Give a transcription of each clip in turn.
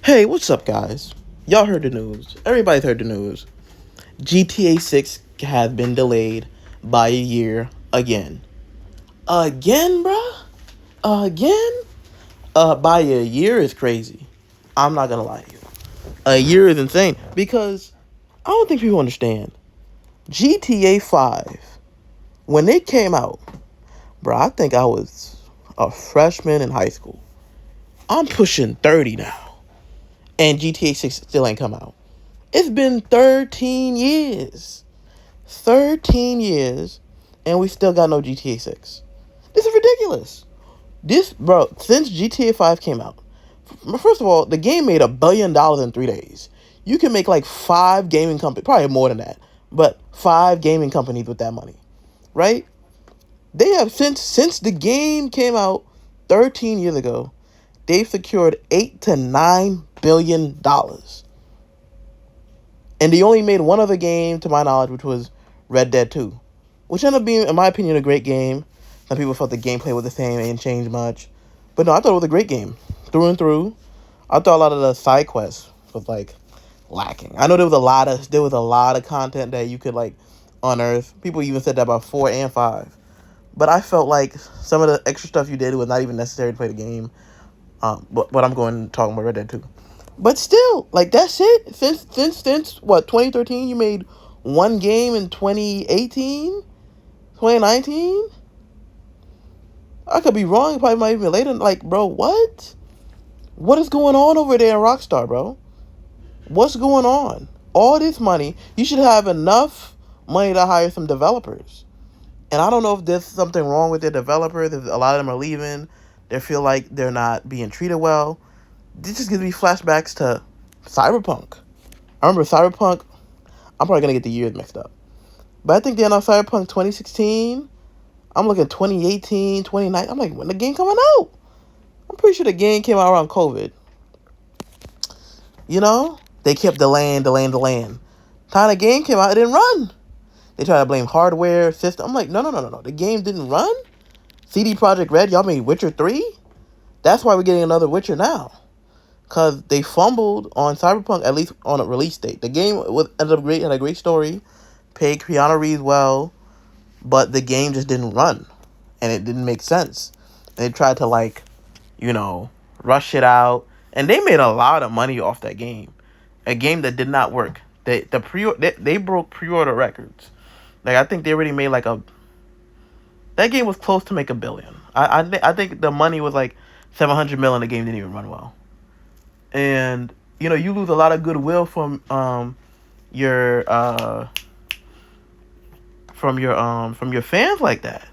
Hey, what's up, guys? Y'all heard the news. Everybody's heard the news. GTA 6 has been delayed by a year again. Again, bruh? Again? By a year is crazy. I'm not gonna lie to you. A year is insane because I don't think people understand. GTA 5, when it came out, bruh, I think I was a freshman in high school. I'm pushing 30 now, and GTA 6 still ain't come out. It's been 13 years. 13 years, and we still got no GTA 6. This is ridiculous. Bro, since GTA 5 came out, first of all, the game made $1 billion in 3 days. You can make like five gaming companies, probably more than that, but five gaming companies with that money, right? They have since the game came out 13 years ago, they've secured $8 to $9 billion. And they only made one other game, to my knowledge, which was Red Dead 2, which ended up being, in my opinion, a great game. Some people felt the gameplay was the same, it didn't change much. But no, I thought it was a great game, through and through. I thought a lot of the side quests was like lacking. I know there was a lot of content that you could like unearth. People even said that about 4 and 5. But I felt like some of the extra stuff you did was not even necessary to play the game. But I'm going to talk about Red Dead 2. But still, like that's it. Since what, 2013, you made one game in 2018, 2019. I could be wrong. It probably might even later. Like, bro, what? What is going on over there in Rockstar, bro? What's going on? All this money, you should have enough money to hire some developers. And I don't know if there's something wrong with their developers. If a lot of them are leaving, they feel like they're not being treated well. This just gives me flashbacks to Cyberpunk. I remember Cyberpunk. I'm probably gonna get the years mixed up, but I think they're on Cyberpunk 2016. I'm looking 2018, 2019. I'm like, when the game coming out? I'm pretty sure the game came out around COVID. They kept delaying. Time the game came out, it didn't run. They try to blame hardware, system. I'm like, no. The game didn't run. CD Projekt Red, y'all made Witcher 3? That's why we're getting another Witcher now. Because they fumbled on Cyberpunk, at least on a release date. The game ended up great, had a great story, paid Keanu Reeves well, but the game just didn't run. And it didn't make sense. They tried to, rush it out. And they made a lot of money off that game. A game that did not work. They broke pre-order records. Like, I think they already made that game was close to make $1 billion. I think the money was like 700 million. The game didn't even run well. And you lose a lot of goodwill your from your fans like that.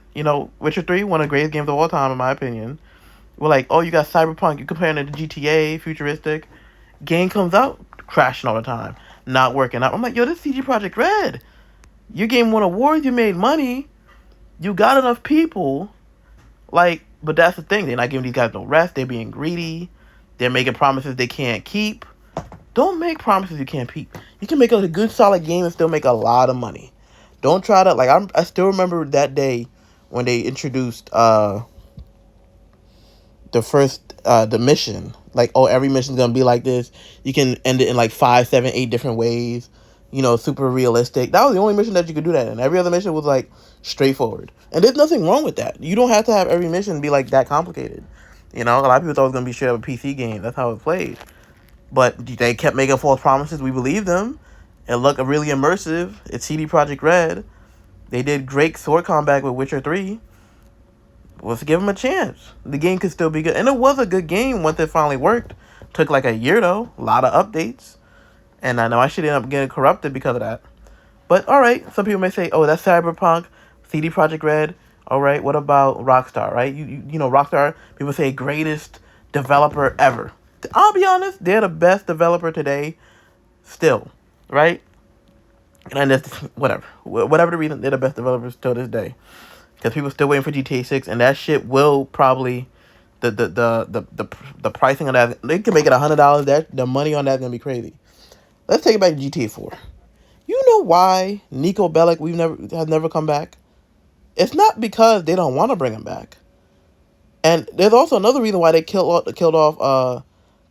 Witcher 3, one of the greatest games of all time in my opinion. We're like, oh, you got Cyberpunk, you comparing it to GTA, futuristic. Game comes out crashing all the time, not working out. I'm like, yo, this CD Projekt Red. Your game won awards, you made money, you got enough people. But that's the thing, they're not giving these guys no rest, they're being greedy. They're making promises they can't keep. Don't make promises you can't keep. You can make a good, solid game and still make a lot of money. Don't try to, I still remember that day when they introduced the mission. Like, oh, every mission's going to be like this. You can end it in like 5, 7, 8 different ways. Super realistic. That was the only mission that you could do that in. Every other mission was like straightforward. And there's nothing wrong with that. You don't have to have every mission be like that complicated. A lot of people thought it was going to be straight up a PC game. That's how it played. But they kept making false promises. We believed them. It looked really immersive. It's CD Projekt Red. They did great sword combat with Witcher 3. Let's give them a chance. The game could still be good. And it was a good game once it finally worked. Took like a year, though. A lot of updates. And I know I should end up getting corrupted because of that. But, alright. Some people may say, oh, that's Cyberpunk, CD Projekt Red. All right, what about Rockstar, right? You know Rockstar, people say greatest developer ever. I'll be honest, they're the best developer today still, right? And that's whatever the reason, they're the best developers till this day. Because people still waiting for GTA 6, and that shit will probably the pricing of that, they can make it $100. That the money on that's gonna be crazy. Let's take it back to GTA 4. You know why Nico Bellic has never come back? It's not because they don't want to bring him back. And there's also another reason why they killed off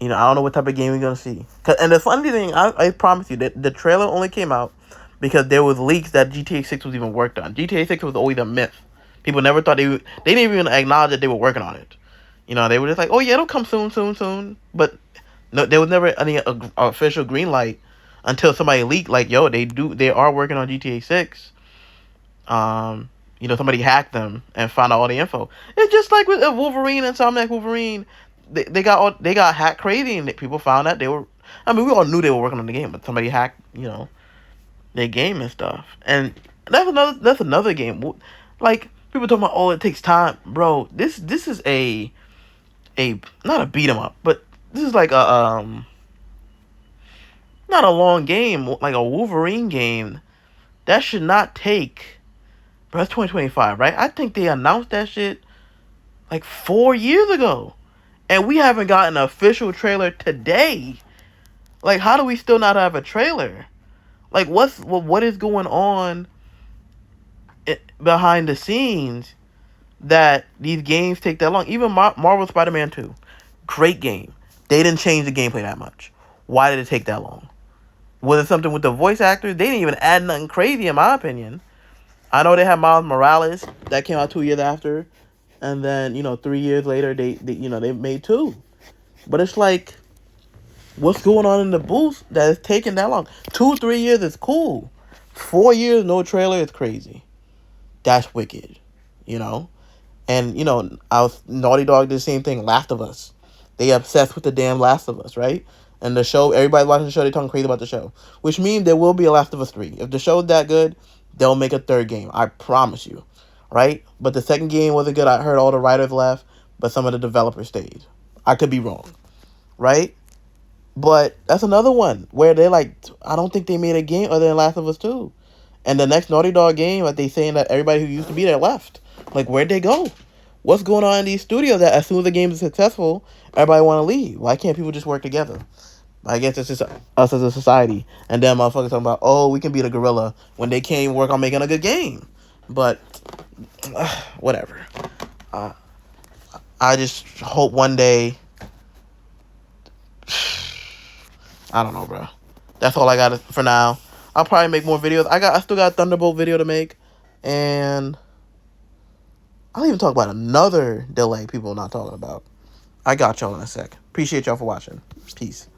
You know, I don't know what type of game we're gonna see. And the funny thing, I promise you that the trailer only came out because there was leaks that GTA 6 was even worked on. GTA 6 was always a myth. People never thought they didn't even acknowledge that they were working on it. You know, they were just like, oh yeah, it'll come soon, soon, soon. But no, there was never any official green light until somebody leaked like, yo, they are working on GTA 6. You know, somebody hacked them and found out all the info. It's just like with Wolverine and Insomniac Wolverine. They got hacked crazy, and people found out they were. I mean, we all knew they were working on the game, but somebody hacked, you know, their game and stuff. And that's another game. Like people talking about, oh, it takes time, bro. This is a not a beat 'em up, but this is like a not a long game, like a Wolverine game. That should not take. Bro, that's 2025, right? I think they announced that shit like 4 years ago. And we haven't gotten an official trailer today. Like, how do we still not have a trailer? Like, what is going on behind the scenes that these games take that long? Even Marvel Spider-Man 2, great game. They didn't change the gameplay that much. Why did it take that long? Was it something with the voice actors? They didn't even add nothing crazy, in my opinion. I know they had Miles Morales that came out 2 years after, and then 3 years later they made two. But it's like, what's going on in the booth that is taking that long? 2-3 years is cool. 4 years no trailer is crazy. That's wicked, you know. And Naughty Dog did the same thing. Last of Us, they obsessed with the damn Last of Us, right? And the show, everybody watching the show, they talking crazy about the show, which means there will be a Last of Us 3. If the show's that good, they'll make a third game. I promise you, right? But the second game wasn't good. I heard all the writers left, but some of the developers stayed. I could be wrong, right? But that's another one where they're like, I don't think they made a game other than Last of Us 2. And the next Naughty Dog game, like, they saying that everybody who used to be there left. Like, where'd they go? What's going on in these studios that as soon as the game is successful, everybody want to leave? Why can't people just work together? I guess it's just us as a society. And then motherfuckers talking about, oh, we can beat a gorilla when they can't even work on making a good game. But, whatever. I just hope one day... I don't know, bro. That's all I got for now. I'll probably make more videos. I still got a Thunderbolt video to make. And I'll even talk about another delay people are not talking about. I got y'all in a sec. Appreciate y'all for watching. Peace.